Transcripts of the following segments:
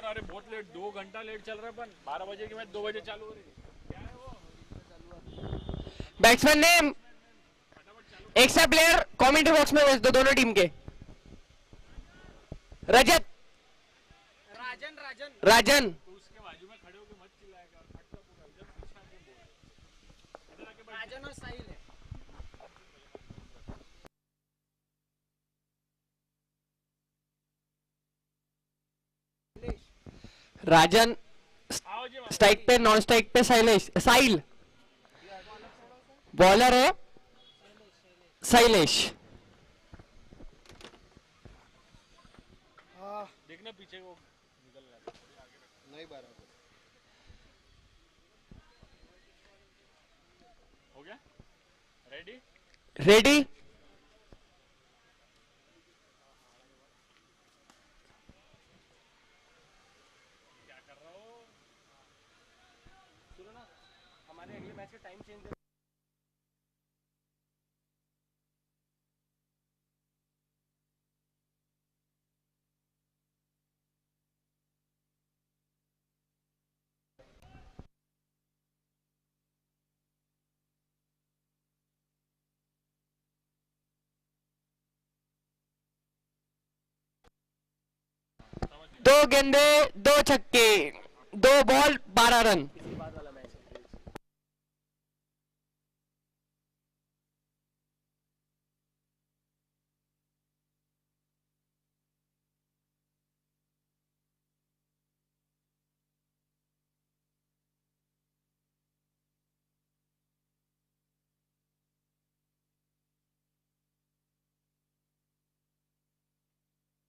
अरे बहुत लेट, 2 घंटा लेट चल रहा है। अपन 12 बजे की मैच 2 बजे चालू हो रही है। क्या है वो? बैट्समैन नेम, फटाफट चालू एक सा प्लेयर कमेंट्री बॉक्स में भेज दो दोनों टीम के। रजत, राजन राजन राजन। तो उसके बाजू में खड़े होके मत चिल्लाएगा, खट का पूरा इधर पीछे आके बोल। इधर आके बैठ। राजन और साहिल है। राजन आओ जी मारो। स्ट्राइक पे, नॉन स्ट्राइक पे शैलेश, साहिल बॉलर है, शैलेश। देखना पीछे को निकल रहा है। नहीं बराबर। हो गया? रेडी? रेडी। क्या कर रहा हो? सुनो ना, हमारे अगले मैच का टाइम चेंज। 2 गेंदे, 2 छक्के, 2 बॉल, 12 रन। इसके बाद वाला मैच है।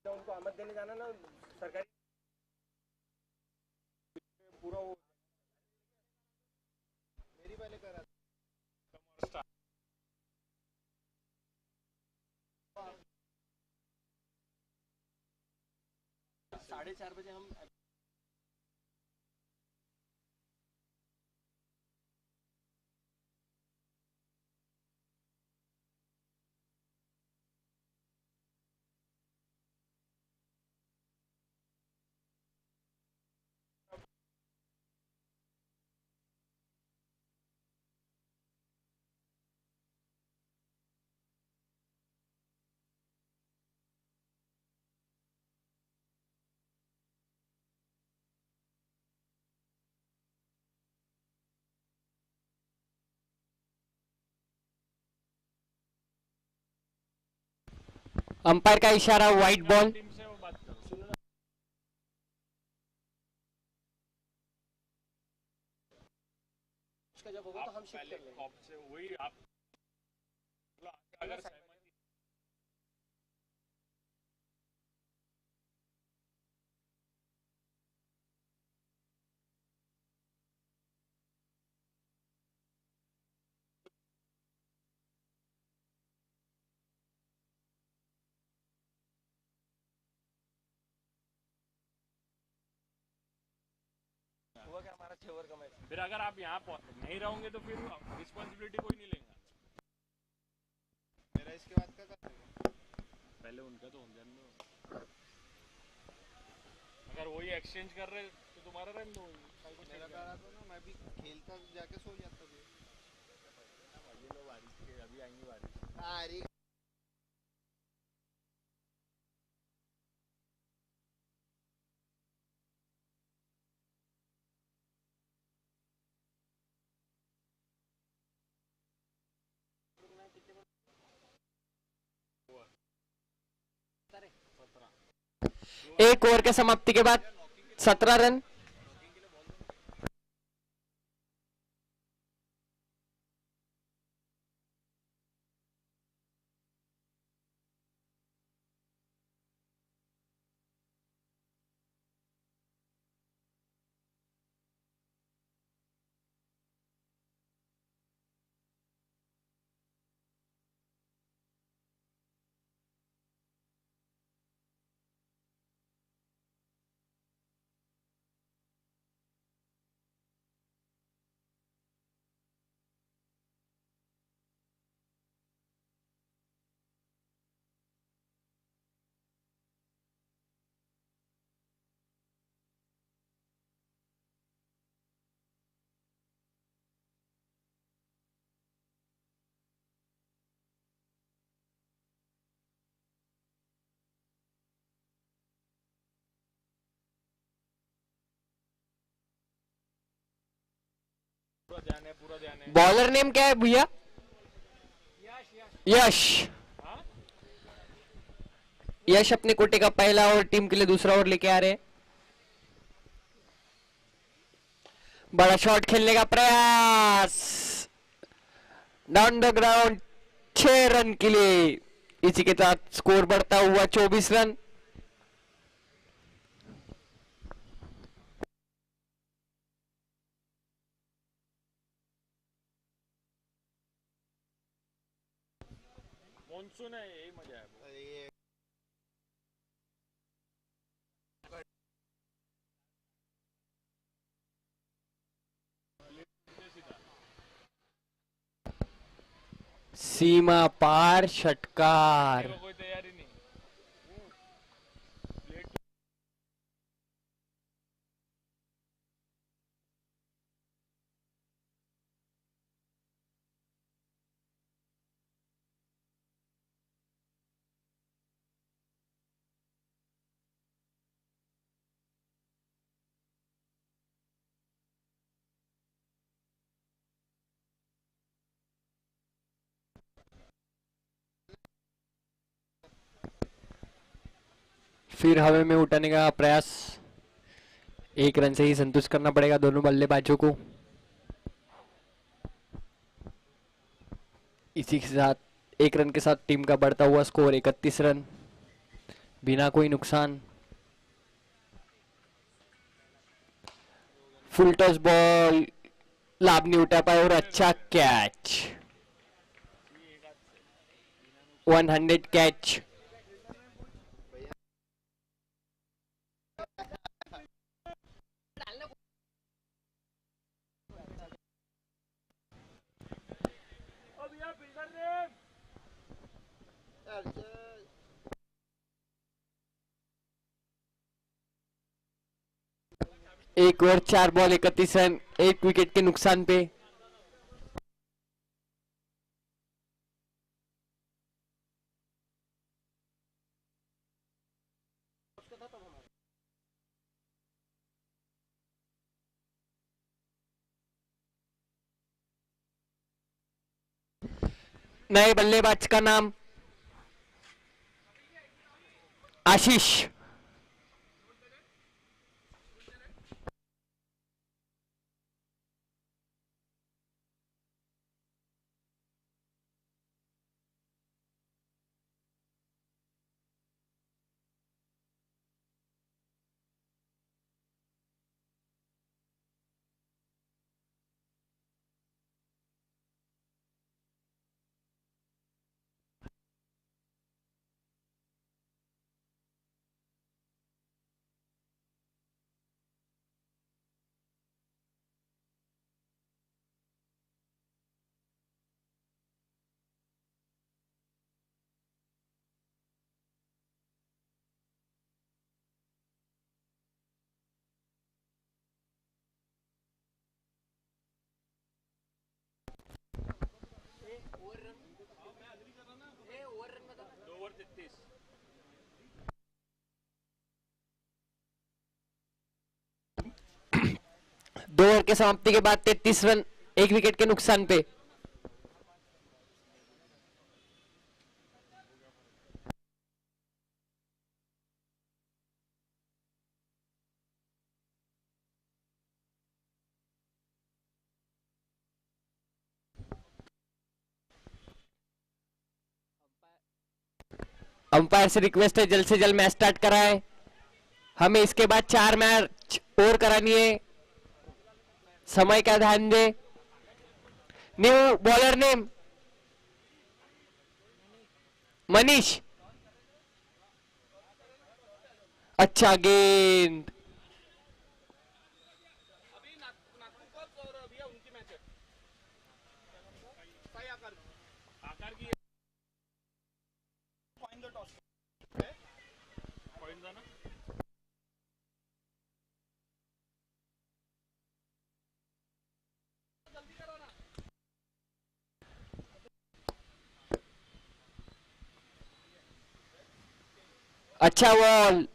उनको आमद देने जाना ना सरकारी। पूरा वो मेरी पहले करा। स्टार्ट। 4:30 बजे हम अंपायर का इशारा, व्हाइट बॉल। टीम से वो बात करो। सुनो ना, उसका जब होगा तो हम शिफ्ट पहले कर लेंगे। कॉप से वही आप अगर सहमति। हुआ क्या हमारा 6 ओवर का मैच। फिर अगर आप यहाँ नहीं रहोगे तो फिर रिस्पॉन्सिबिलिटी कोई नहीं लेगा। मेरा इसके बाद का कर पहले उनका तो उन जान दो। अगर वही एक्सचेंज कर रहे तो तुम्हारा रन दो। मेरा करा तो ना, मैं भी खेलता जाके सो जाता था। ये लो बारिश के, अभी आएंगे बारिश। अरे एक ओवर के समाप्ति के बाद 17 रन। पूरा ध्यान है। बॉलर नेम क्या है भैया? यश। हाँ यश अपने कोटे का पहला ओवर टीम के लिए दूसरा ओवर लेके आ रहे हैं। बड़ा शॉट खेलने का प्रयास, डाउन द ग्राउंड, 6 रन के लिए। इसी के साथ स्कोर बढ़ता हुआ 24 रन। मॉनसून है, यही मजा है। ये सीमा पार षटकार। कोई तैयारी नहीं। फिर हवा में उठाने का प्रयास, 1 रन से ही संतुष्ट करना पड़ेगा दोनों बल्लेबाजों को। इसी के साथ 1 रन के साथ टीम का बढ़ता हुआ स्कोर 31 रन, बिना कोई नुकसान। फुल टॉस बॉल, लाभ नहीं उठा पाए और अच्छा कैच, 100 कैच। अब यार बिल्डर ने एक ओवर 4 बॉल 31 रन, 1 विकेट के नुकसान पे। नए बल्लेबाज का नाम आशीष। ओवर 33। 2 ओवर के समाप्ति के बाद 33 रन, 1 विकेट के नुकसान पे। अंपायर से रिक्वेस्ट है जल्द से जल्द मैच स्टार्ट कराएं। हमें इसके बाद 4 मैच और करानी है, समय का ध्यान दे। New bowler name Manish. अच्छा गेंद, अभी नागपुर और भैया उनकी मैच है साई आकार की पॉइंट द टॉस पॉइंट था ना। अच्छा बॉल,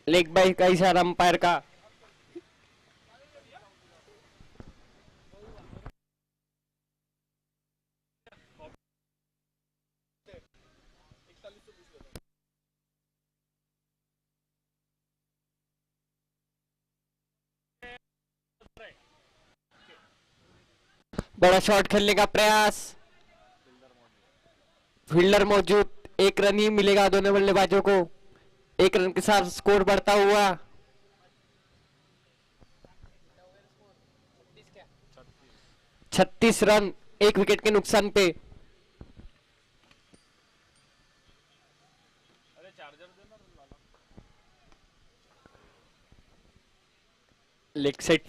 लेग बाई का इशारा अंपायर का। बड़ा शॉट खेलने का प्रयास, फील्डर मौजूद, एक रन ही मिलेगा दोनों बल्लेबाजों को। एक रन के साथ स्कोर बढ़ता हुआ। 36 रन, एक विकेट के नुकसान पे। अरे चार्जर देना लाला। लेग साइड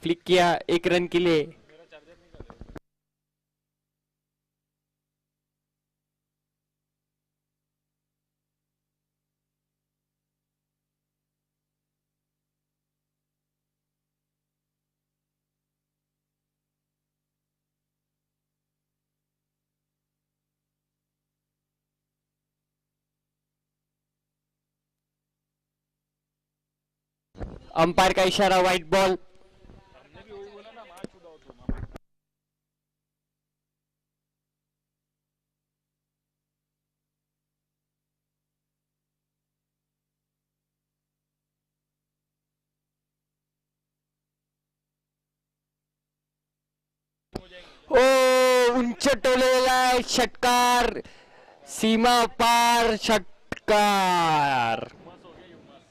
फ्लिक किया एक रन के लिए। मेरा चार्जर निकाले। अंपायर का इशारा, व्हाइट बॉल। हमने भी वही बोला ना, मार छुड़ाओ तुम हमें। हो जाएंगे। ओ उंच टोलेला षटकार, सीमा पार षटकार। मस्त हो गया ये मस्त।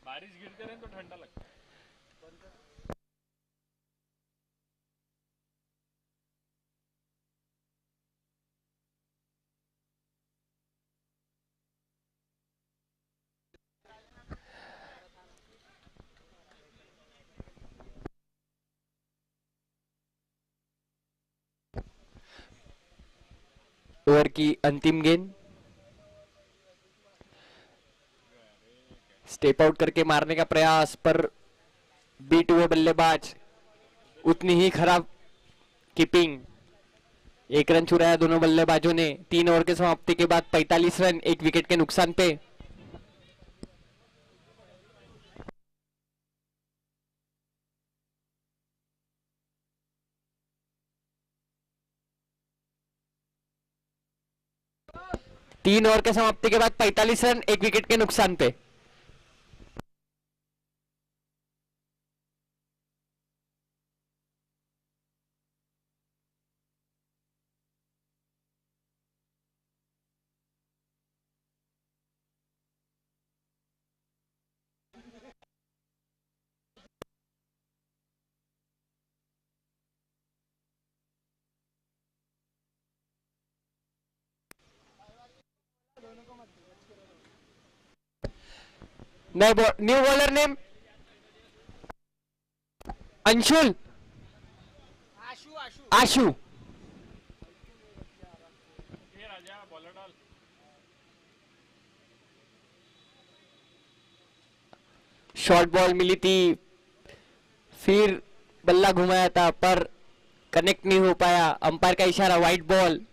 बारिश गिरते रहे तो ठंडा लगता है। ओवर की अंतिम गेंद, स्टेप आउट करके मारने का प्रयास, पर बीट हुए बल्लेबाज, उतनी ही खराब कीपिंग। एक रन चुराया दोनों बल्लेबाजों ने। 3 ओवर के समाप्ति के बाद 45 रन, एक विकेट के नुकसान पे। तीन ओवर के समाप्ति के बाद 45 रन, एक विकेट के नुकसान पे। न्यू बॉलर नेम अंशुल आशु। ये राजा बॉलर डाल। शॉर्ट बॉल मिली थी, फिर बल्ला घुमाया था पर कनेक्ट नहीं हो पाया। अंपायर का इशारा, व्हाइट बॉल।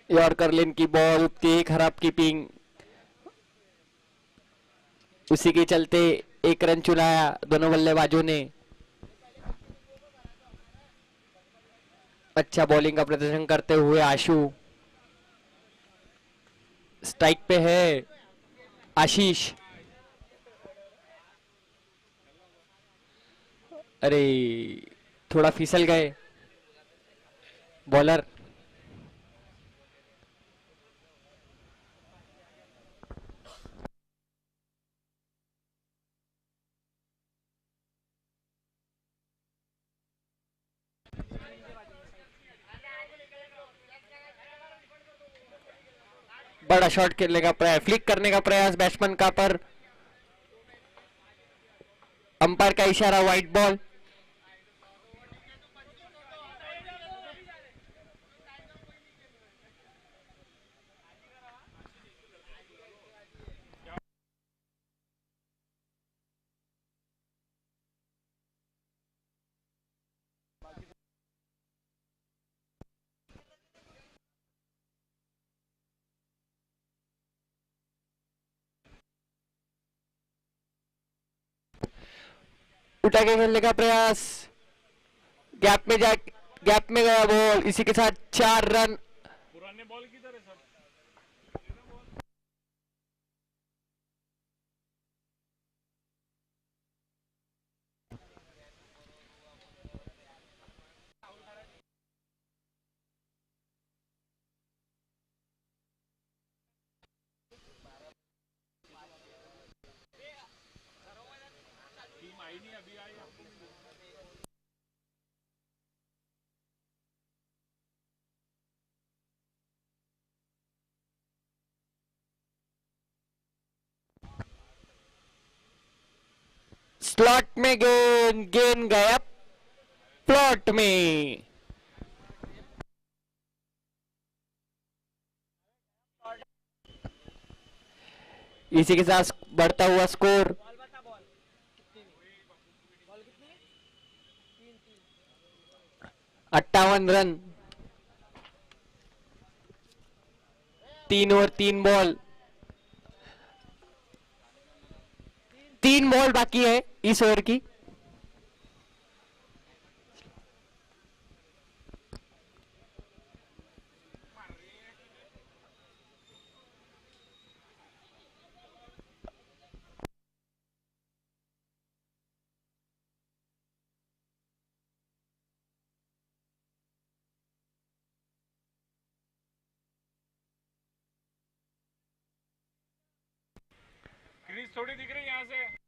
यॉर्कर लेन की बॉल, उतनी खराब कीपिंग, उसी के चलते एक रन चुराया दोनों बल्लेबाजों ने। अच्छा बॉलिंग का प्रदर्शन करते हुए आशु। स्ट्राइक पे है आशीष। अरे थोड़ा फिसल गए बॉलर। बड़ा शॉट खेलने का प्रयास, फ्लिक करने का प्रयास बैट्समैन का, पर अंपायर का इशारा, व्हाइट बॉल। उठा के खेलने का प्रयास, गैप में गया बॉल, इसी के साथ 4 रन। पुराने बॉल की तरह सब। टीम आई नहीं, अभी आई आपको भी। स्लॉट में गेंद गया प्लॉट में। इसी के साथ बढ़ता हुआ score 58 run. 3 over 3 ball, 3 ball बाकी है इस ओवर की। क्रीज थोड़ी दिख रही है यहाँ से।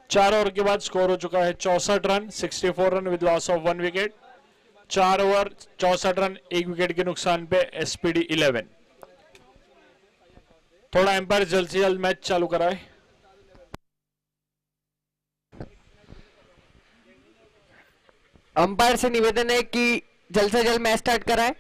चार ओवर के बाद स्कोर हो चुका है 64 run, 64 run with loss of 1 wicket. 4 over 64 run, 1 wicket के नुकसान पे एसपीडी 11। थोड़ा एम्पायर जल्द से जल्द मैच चालू कराए। अंपायर से निवेदन है कि जल्द से जल्द मैच स्टार्ट कराए।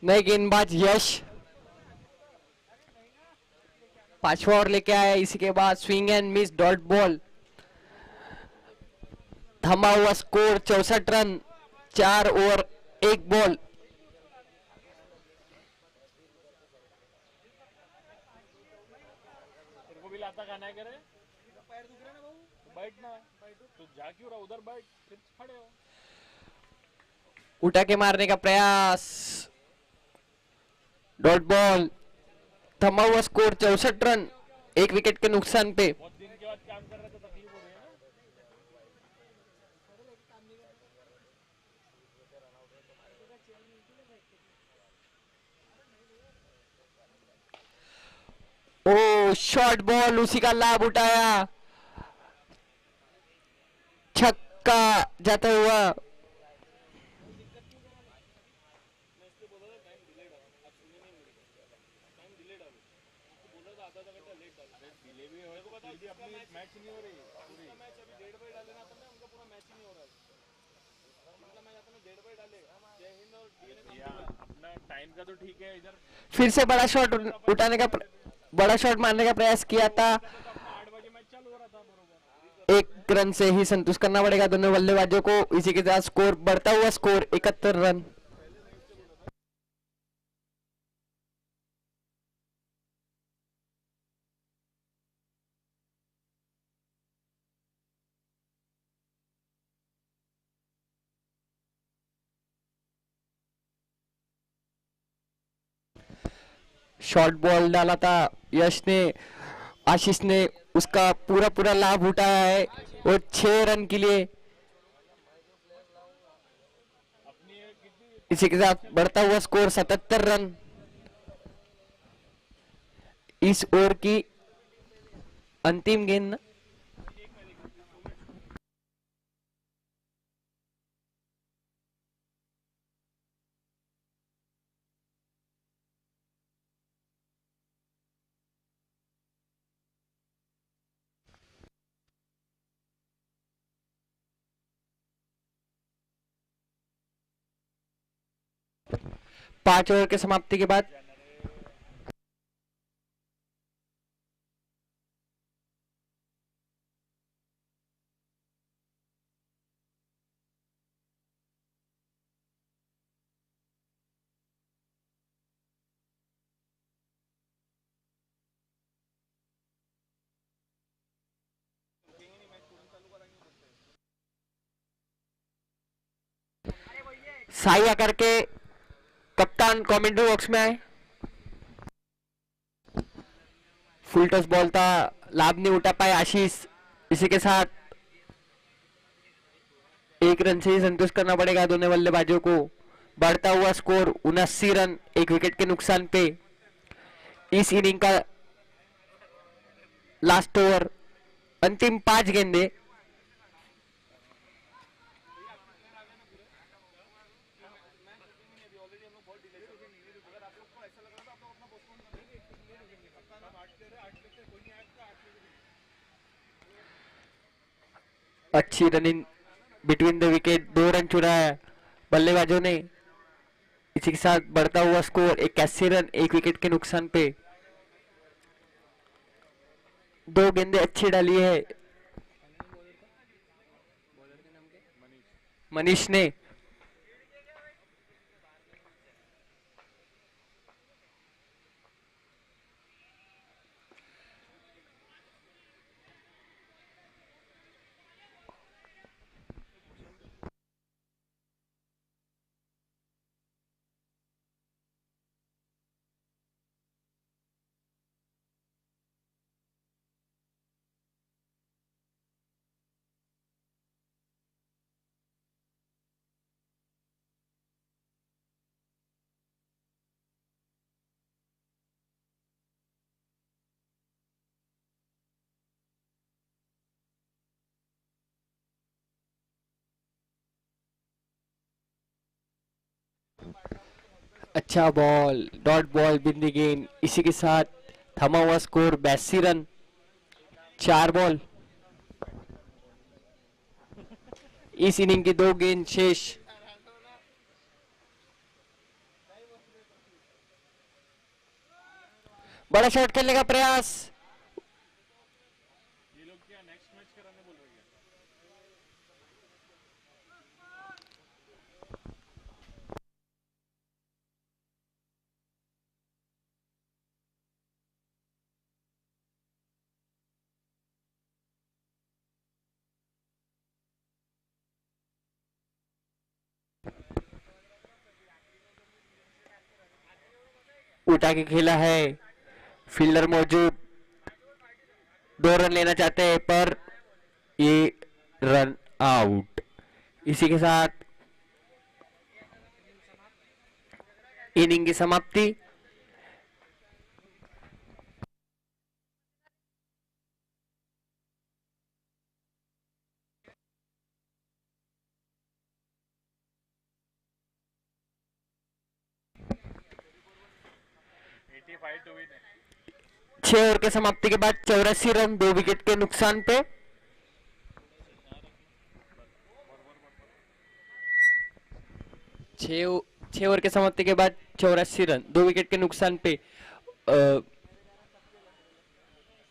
नए गेंदबाज यश 5वां ओवर लेके आया। इसी के बाद swing and miss dot ball, थमा हुआ स्कोर 64 रन, 4 ओवर 1 बॉल। तेरे को भी लाता खाना है करे, पैर दुख रहा है ना बाबू, बैठ ना, तू जा क्यों रहा उधर, बैठ, फिर खड़े हो। उठा के मारने का प्रयास, डॉट बॉल, थमा हुआ स्कोर 64 रन, 1 विकेट के नुकसान पे। बहुत दिन के बाद काम कर रहे तो तकलीफ हो रही है ना। ओ शॉर्ट बॉल, उसी का लाभ उठाया, छक्का जाता हुआ। अपना टाइम का तो ठीक है इधर। फिर से बड़ा शॉट उठाने का बड़ा शॉट मारने का प्रयास किया था। अपना 8 बजे मैच चालू हो रहा था बरोबर। एक रन से ही संतुष्ट करना पड़ेगा दोनों बल्लेबाजों को। इसी के साथ स्कोर बढ़ता हुआ, स्कोर 71 रन। शॉर्ट बॉल डाला था यश ने, आशीष ने उसका पूरा पूरा लाभ उठाया है और 6 रन के लिए। इसी के साथ बढ़ता हुआ स्कोर 77 रन। इस ओवर की अंतिम गेंद। पांच ओवर के समाप्ति के बाद साई आकर के कप्तान कमेंट्री बॉक्स में आए। फुल टॉस बॉल था, लाभ नहीं उठा पाए आशीष। इसी के साथ 1 रन से ही संतुष्ट करना पड़ेगा दोनों बल्लेबाजों को। बढ़ता हुआ स्कोर 79 रन, 1 विकेट के नुकसान पे। इस इनिंग का लास्ट ओवर, अंतिम 5 गेंदे। अच्छी running between the wicket, 2 run चुराया बल्लेबाजों ने। इसी के साथ बढ़ता हुआ स्कोर 81 रन, 1 विकेट के नुकसान पे। 2 गेंदे अच्छी डाली है मनीष ने। अच्छा बॉल, डॉट बॉल बिंदी गेंद। इसी के साथ थमा हुआ स्कोर 82 रन, 4 बॉल। इस इनिंग की 2 गेंद शेष। बड़ा शॉट खेलने का प्रयास। ये लोग क्या नेक्स्ट मैच कराने बोल रहे हैं? उठा के खेला है, फील्डर मौजूद, 2 रन लेना चाहते हैं पर ये रन आउट। इसी के साथ इनिंग की समाप्ति। lucky fight to win. 6 over के समाप्ति के बाद 84 रन 2 विकेट के नुकसान पे। छह ओवर के समाप्ति के बाद 84 रन 2 विकेट के नुकसान पे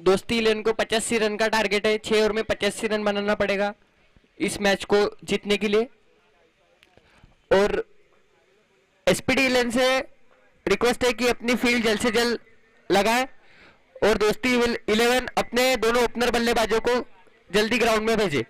दोस्ती 11 को 85 रन का टारगेट है। 6 ओवर में 85 रन बनाना पड़ेगा इस मैच को जीतने के लिए। और एसपीडी 11 से रिक्वेस्ट है कि अपनी फील्ड जल्द से जल्द लगाए और दोस्ती 11 अपने दोनों ओपनर बल्लेबाजों को जल्दी ग्राउंड में भेजे।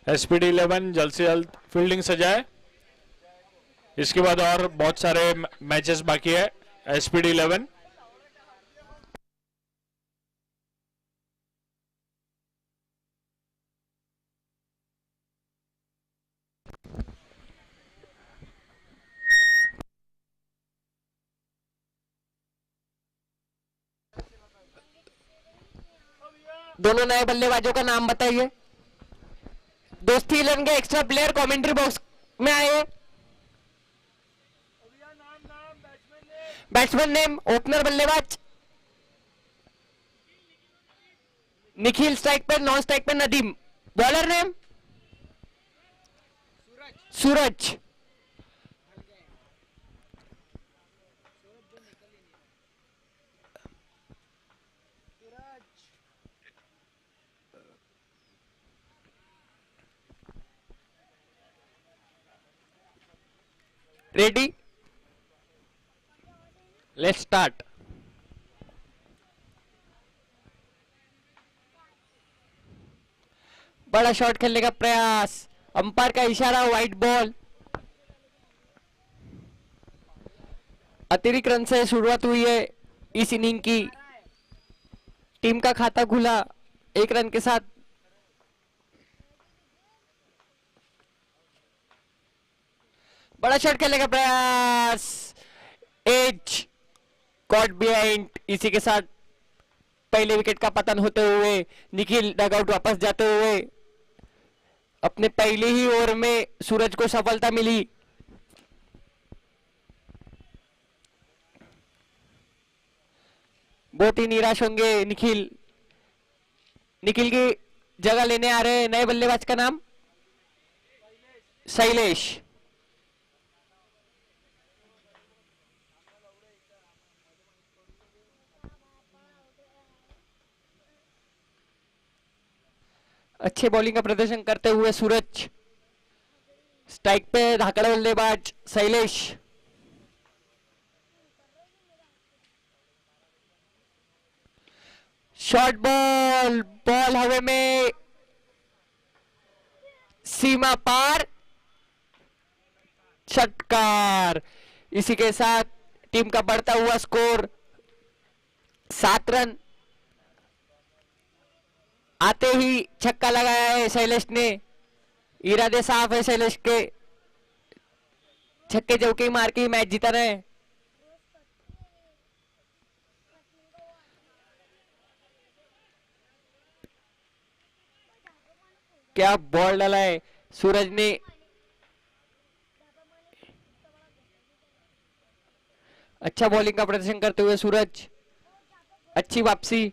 एसपीडी 11 जल्द से जल्द फील्डिंग सजाए। इसके बाद और बहुत सारे मैचेस बाकी है। एसपीडी 11 दोनों नए बल्लेबाजों का नाम बताइए। दोस्ती 11 के एक्स्ट्रा प्लेयर कमेंट्री बॉक्स में आए। बैट्समैन नेम ओपनर बल्लेबाज निखिल, स्ट्राइक पे नॉन स्ट्राइक पे Nadeem, bowler name Suraj. Ready, let's start. बड़ा शॉट खेलने का प्रयास, अंपायर का इशारा, वाइट बॉल। अतिरिक्त रन से शुरुआत हुई है इस इनिंग की। टीम का खाता खुला 1 रन के साथ। बड़ा शॉट खेलने का प्रयास, एज कॉट बिहाइंड। इसी के साथ पहले विकेट का पतन होते हुए निखिल डगआउट वापस जाते हुए अपने पहले ही ओवर में सूरज को सफलता मिली। बहुत ही निराश होंगे निखिल। निखिल की जगह लेने आ रहे नए बल्लेबाज का नाम शैलेश। अच्छे बॉलिंग का प्रदर्शन करते हुए सूरज, स्ट्राइक पे धाकड़ बल्लेबाज शैलेश। शॉर्ट बॉल, बॉल हवा में, सीमा पार, षटकार। इसी के साथ टीम का बढ़ता हुआ स्कोर 7 रन। आते ही छक्का लगाया है शैलेश ने। इरादे साफ है शैलेश के, छक्के चौके मार के मैच जीता रहे। क्या बॉल डाला है सूरज ने। अच्छा बॉलिंग का प्रदर्शन करते हुए सूरज, अच्छी वापसी।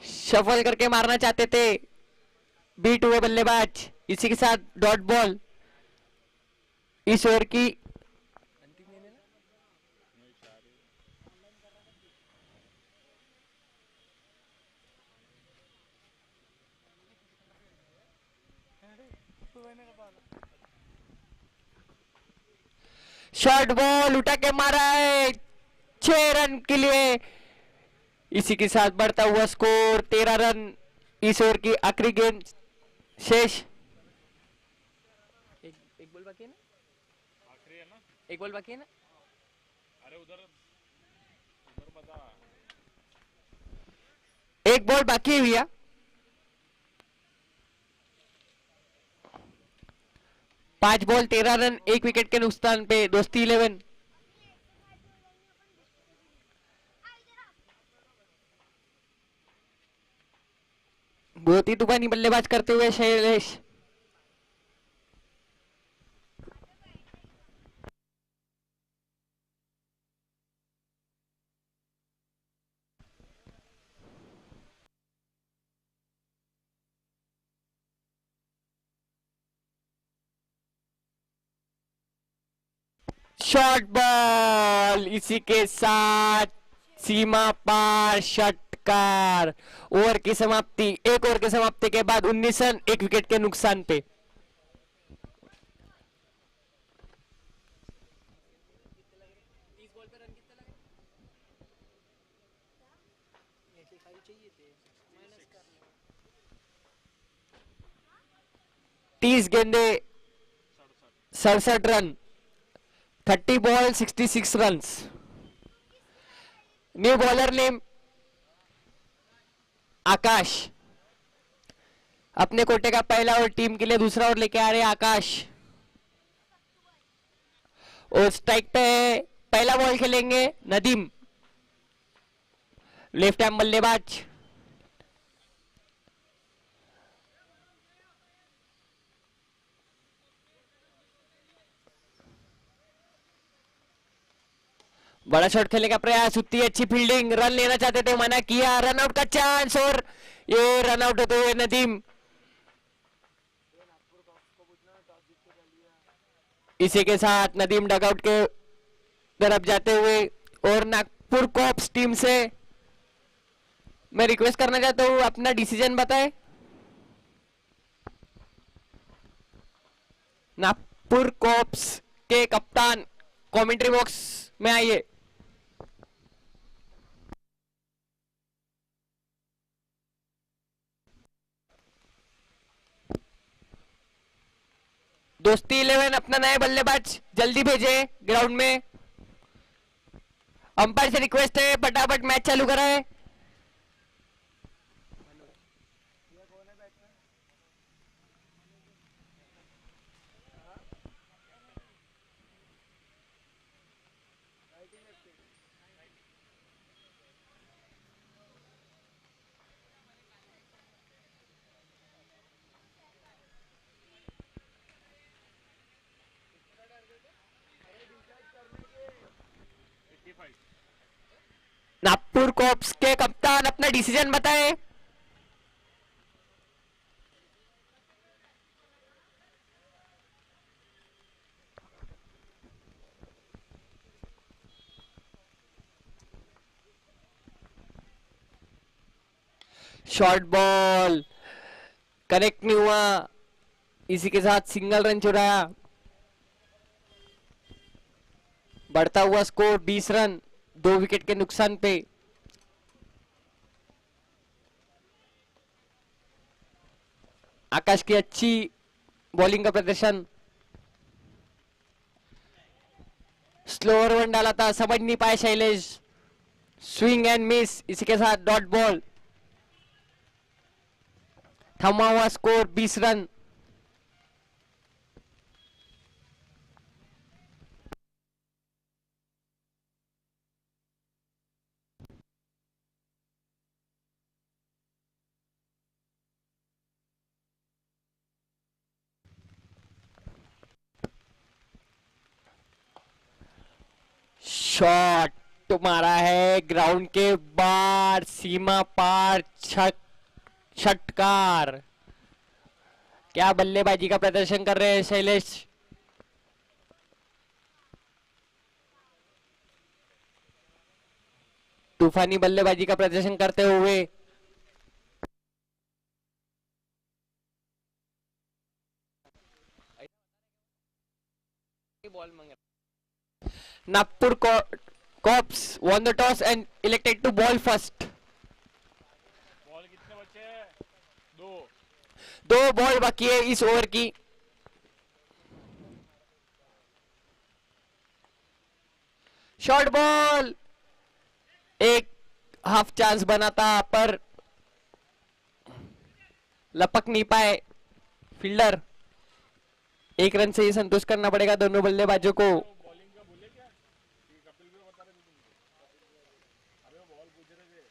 शफल करके मारना चाहते थे बीट हुए बल्लेबाज। इसी के साथ डॉट बॉल। इस ओवर की शॉर्ट बॉल उठा के मारा है 6 रन के लिए। इसी के साथ बढ़ता हुआ स्कोर 13 रन। इस ओवर की आखिरी गेंद शेष। एक बॉल बाकी है ना, आखिरी है ना, एक बॉल बाकी है ना। अरे उधर उधर बता। एक बॉल बाकी है भैया। 5 बॉल 13 रन 1 विकेट के नुकसान पे दोस्ती 11। बहुत ही तूफानी बल्लेबाज करते हुए शैलेश। शॉर्ट बॉल इसी के साथ सीमा पार षटकार। ओवर की समाप्ति, एक ओवर की समाप्ति के बाद 19 रन 1 विकेट के नुकसान पे। तीस गेंदे 67 run, 30 ball 66 run. New bowler name Akash. अपने कोटे का पहला और टीम के लिए दूसरा ओवर लेके आ रहे हैं आकाश। और स्ट्राइक पे पहला बॉल खेलेंगे नदीम, लेफ्ट हैंड बल्लेबाज। बड़ा शॉट खेलने का प्रयास, उतनी अच्छी फील्डिंग, रन लेना चाहते थे, मना किया, रन आउट का चांस और ये रन आउट होते हुए नदीम। इसी के साथ नदीम डगआउट के तरफ जाते हुए। और नागपुर कॉप्स टीम से मैं रिक्वेस्ट करना चाहता हूं अपना डिसीजन बताएं। नागपुर कॉप्स के कप्तान कमेंट्री बॉक्स में आइए। दोस्ती 11 अपना नया बल्लेबाज जल्दी भेजे ग्राउंड में। अंपायर से रिक्वेस्ट है फटाफट मैच चालू कराए। नागपुर कॉप्स के कप्तान अपना डिसीजन बताएं। शॉर्ट बॉल कनेक्ट नहीं हुआ, इसी के साथ सिंगल रन चुराया। बढ़ता हुआ स्कोर 20 रन 2 विकेट के नुकसान पे। आकाश की अच्छी बॉलिंग का प्रदर्शन। स्लोअर वन डाला था, समझ नहीं पाए शैलेश, स्विंग एंड मिस, इसी के साथ डॉट बॉल। थमा हुआ स्कोर 20 रन। शॉट मारा है ग्राउंड के बाहर, सीमा पार षटकार। क्या बल्लेबाजी का प्रदर्शन कर रहे हैं शैलेश। तूफानी बल्लेबाजी का प्रदर्शन करते हुए Nagpur Cops won the toss and elected to ball first. Ball कितने बचे हैं? 2. 2 बॉल बाकी है इस ओवर की. Short ball. एक हाफ चांस बना था पर लपक नहीं पाए फील्डर. 1 रन से ही संतुष्ट करना पड़ेगा दोनों बल्लेबाजों को. बॉलिंग का बोले क्या? ये कपिल भी बता रहे थे तुमको. अबे वो बॉल पूछ रहे थे.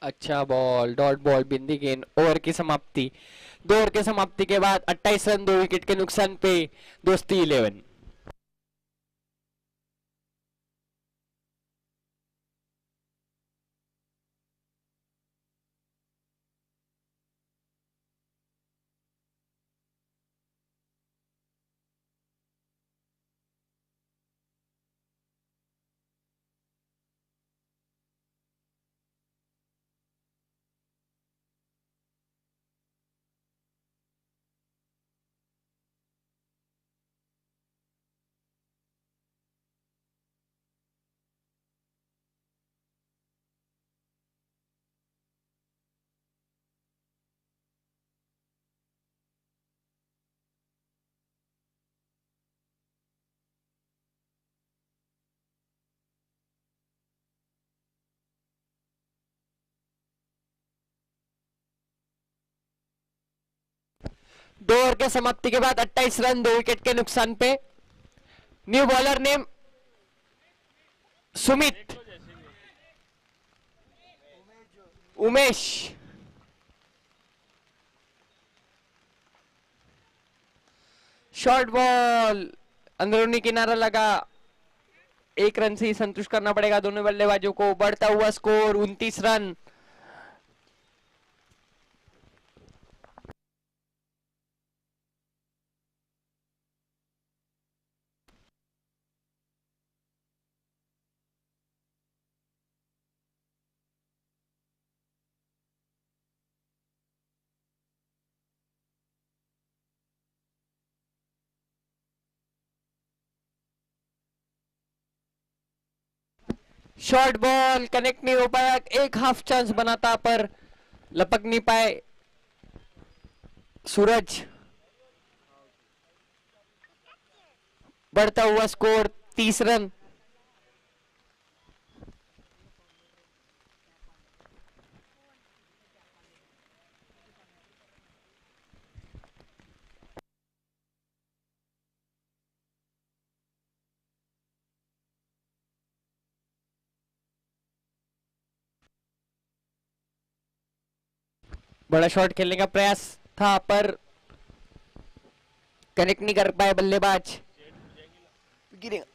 अच्छा बॉल. Dot ball. बिंदी गेंद. ओवर की समाप्ति. 2 ओवर के समाप्ति के बाद 28 रन 2 विकेट के नुकसान पे दोस्ती 11. दो ओवर के समाप्ति के बाद 28 रन 2 विकेट के नुकसान पे. New bowler name Sumit. Umesh. Short ball. अंदरूनी किनारा लगा. 1 रन से ही संतुष्ट करना पड़ेगा दोनों बल्लेबाजों को. बढ़ता हुआ score 29 run. Short ball connect नहीं हो पाया. एक हाफ चांस बना था पर लपक नहीं पाए सूरज. बढ़ता हुआ स्कोर 30 रन. बड़ा शॉट खेलने का प्रयास था पर कनेक्ट नहीं कर पाए बल्लेबाज. गिरेगा.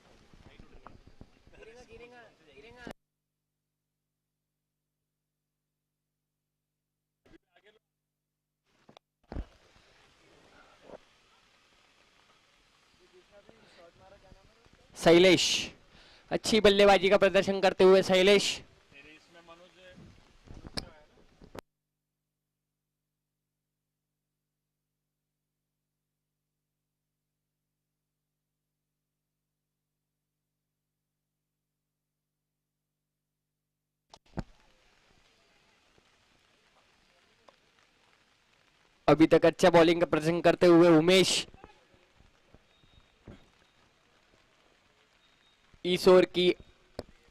शैलेश. अच्छी बल्लेबाजी का प्रदर्शन करते हुए शैलेश. मेरे इसमें मनोज है. अभी तक अच्छा बॉलिंग का प्रदर्शन करते हुए उमेश. इस ओवर की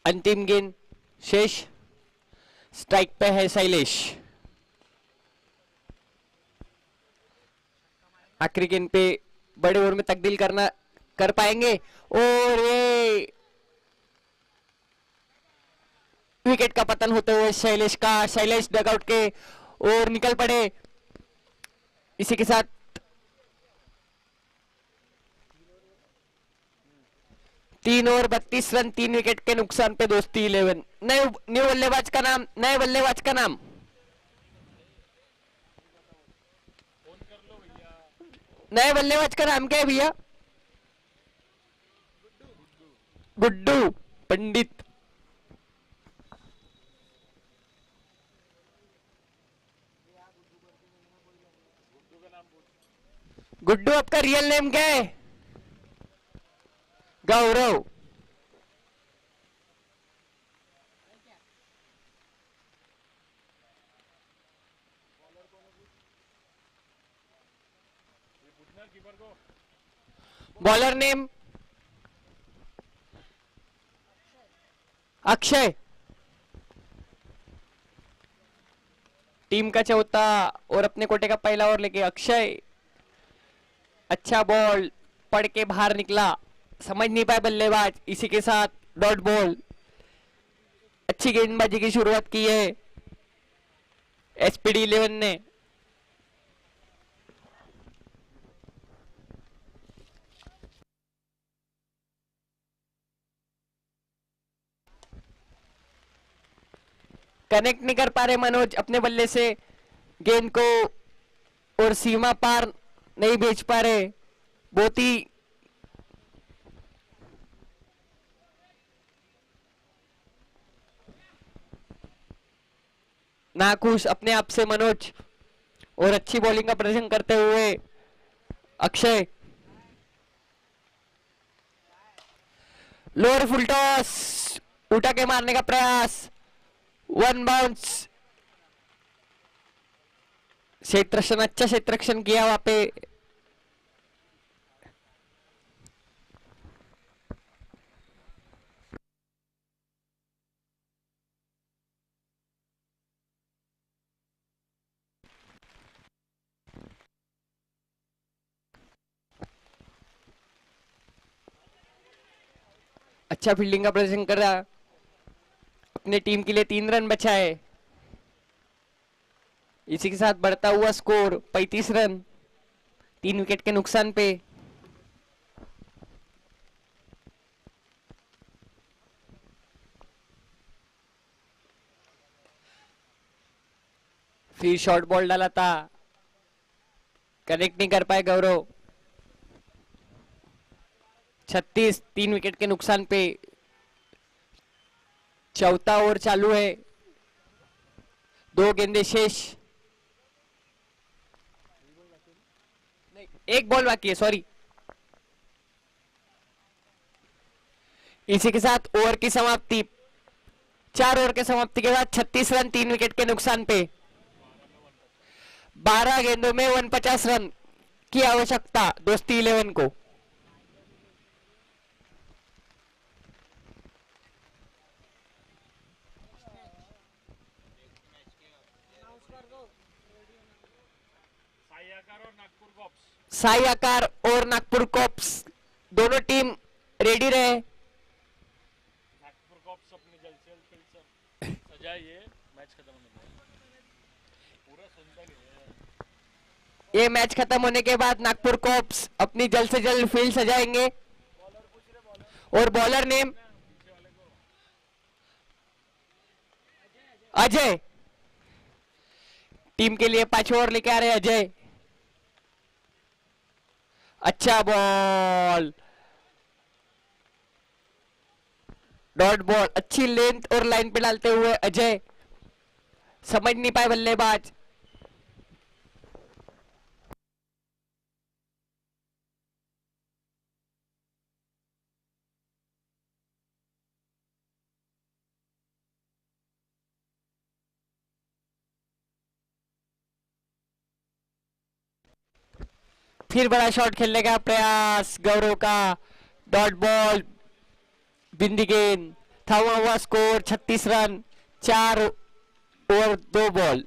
अंतिम गेंद शेष. स्ट्राइक पे है शैलेश. आखिरी गेंद पे बड़े ओवर में तब्दील कर पाएंगे. और ये विकेट का पतन होते हुए शैलेश का. शैलेश डगआउट के और निकल पड़े. इसी के साथ 3 ओवर 32 रन 3 विकेट के नुकसान पे दोस्ती 11. न्यू बल्लेबाज का नाम. नए बल्लेबाज का नाम. नए बल्लेबाज का नाम क्या है भैया? गुड्डू पंडित। गुड्डू आपका रियल नेम क्या है? Gaurav. Bowler name Akshay. Team का चौथा और अपने कोटे का पहला ओवर लेके अक्षय। अच्छा बॉल पड़ के बाहर निकला, समझ नहीं पाए बल्लेबाज, इसी के साथ डॉट बॉल। अच्छी गेंदबाजी की शुरुआत की है एसपीडी 11 ने। कनेक्ट नहीं कर पा रहे मनोज अपने बल्ले से गेंद को, और सीमा पार नहीं भेज पा रहे। बहुत ही नाखुश अपने आप से मनोज, और अच्छी बॉलिंग का प्रदर्शन करते हुए अक्षय। लोअर फुल टॉस, उठा के मारने का प्रयास, वन बाउंस। क्षेत्ररक्षण, अच्छा क्षेत्ररक्षण किया वहां पे। अच्छा फील्डिंग का प्रदर्शन कर रहा, अपने टीम के लिए 3 रन बचाए। इसी के साथ बढ़ता हुआ स्कोर 35 रन, 3 विकेट के नुकसान पे। फिर शॉर्ट बॉल डाला था, कनेक्ट नहीं कर पाए गौरव। 36, 3 विकेट के नुकसान पे। चौथा ओवर चालू है, 2 गेंदे शेष। नहीं, 1 बॉल बाकी है, सॉरी। इसी के साथ ओवर की समाप्ति। 4 ओवर के समाप्ति के बाद 36 रन, 3 विकेट के नुकसान पे। 12 गेंदों में 49 रन की आवश्यकता दोस्ती 11 को। साई आकार और नागपुर कॉप्स दोनों टीम रेडी रहे। नागपुर कॉप्स अपनी जल्द से जल्द फील्ड से सजाइए, मैच खत्म होने के पूरा सुनता नहीं है। ये मैच खत्म होने के बाद नागपुर कॉप्स अपनी जल्द से जल्द फील्ड सजाएंगे। और बॉलर नेम अजय। टीम के लिए 5 ओवर लेके आ रहे हैं अजय। अच्छा बॉल, डॉट बॉल, अच्छी लेंथ और लाइन पे डालते हुए अजय, समझ नहीं पाए बल्लेबाज। फिर बड़ा शॉट खेलने का प्रयास गौरव का, डॉट बॉल, बिंदी गेंद, थमा हुआ स्कोर 36 रन, 4 ओवर 2 बॉल।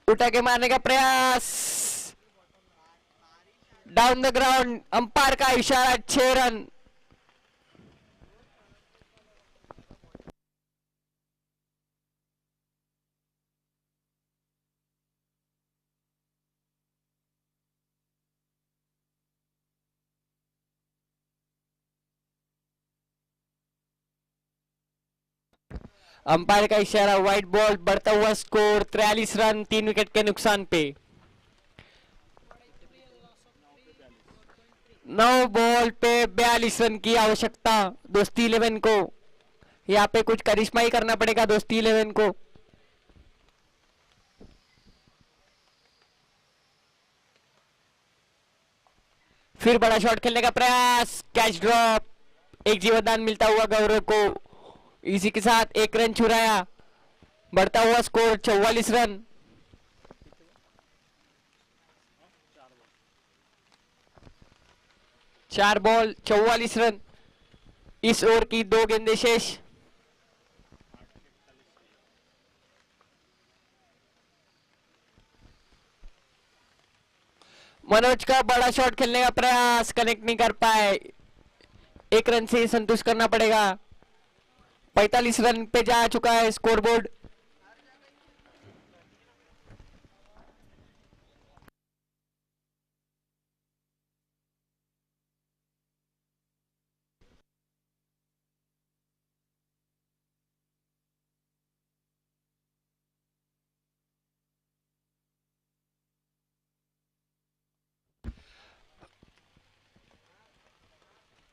उठा के मारने का प्रयास, डाउन द ग्राउंड, अंपायर का इशारा, 6 रन। अंपायर का इशारा, व्हाइट बॉल, बढ़ता हुआ स्कोर 43 रन 3 विकेट के नुकसान पे। 9 बॉल पे 42 रन की आवश्यकता दोस्ती 11 को। यहाँ पे कुछ करिश्मा ही करना पड़ेगा दोस्ती 11 को। फिर बड़ा शॉट खेलने का प्रयास, कैच ड्रॉप, एक जीवनदान मिलता हुआ गौरव को। इसी के साथ 1 रन चुराया, बढ़ता हुआ स्कोर 44 रन। 4 ball 44 run. इस ओवर की 2 गेंदें शेष। मनोज का बड़ा शॉट खेलने का प्रयास, कनेक्ट नहीं कर पाए, 1 रन से संतुष्ट करना पड़ेगा। 45 रन पे जा चुका है स्कोरबोर्ड।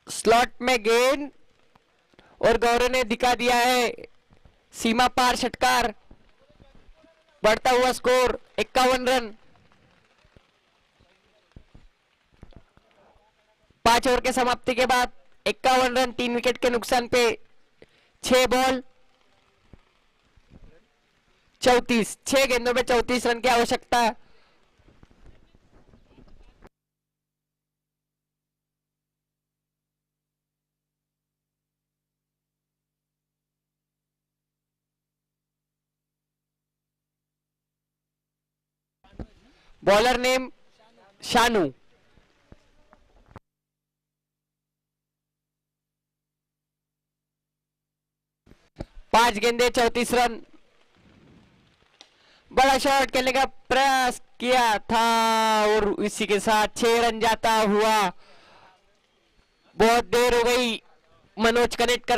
स्लॉट में गेंद और गौरव ने दिखा दिया है सीमा पार षटकार। बढ़ता हुआ स्कोर 51 रन। 5 ओवर के समाप्ति के बाद 51 रन 3 विकेट के नुकसान पे। 6 बॉल 34, 6 गेंदों में 34 रन की आवश्यकता है। Bowler name Shanu. पांच गेंदे 34 रन। बड़ा शॉट खेलने का प्रयास किया था और इसी के साथ 6 रन जाता हुआ। बहुत देर हो गई मनोज कनेक्ट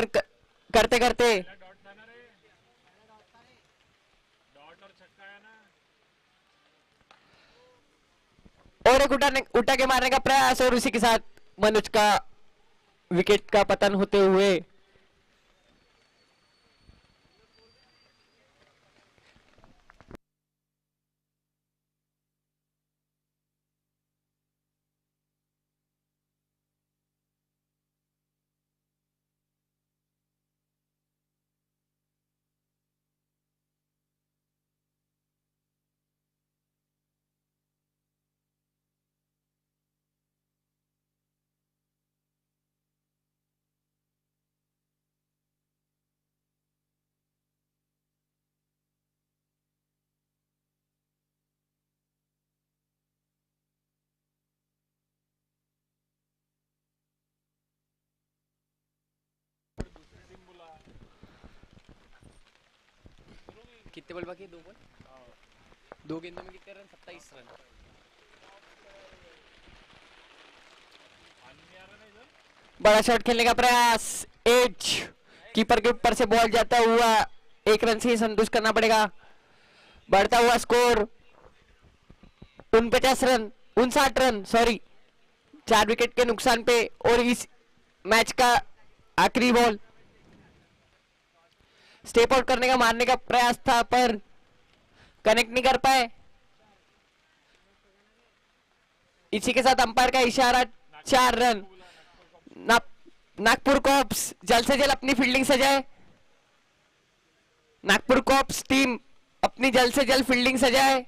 करते करते। और एक उठा के मारने का प्रयास और उसी के साथ मनोज का विकेट का पतन होते हुए। कितने बॉल बाकी है? 2 बॉल, 2 गेंदों में कितने रन? 27 रन। बड़ा शॉट खेलने का प्रयास, एज, कीपर के ऊपर से बॉल जाता हुआ 1 रन से ही संतुष्ट करना पड़ेगा। बढ़ता हुआ score 49 run, 59 run sorry, 4 wicket के नुकसान पे। और इस मैच का आखिरी बॉल स्टेप आउट करने का मारने का प्रयास था पर कनेक्ट नहीं कर पाए। इसी के साथ अंपायर का इशारा, 4 रन। नागपुर कॉप्स जल्द से जल्द अपनी फील्डिंग सजाए। नागपुर कॉप्स टीम अपनी जल्द से जल्द फील्डिंग सजाए।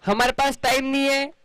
हमारे पास टाइम नहीं है।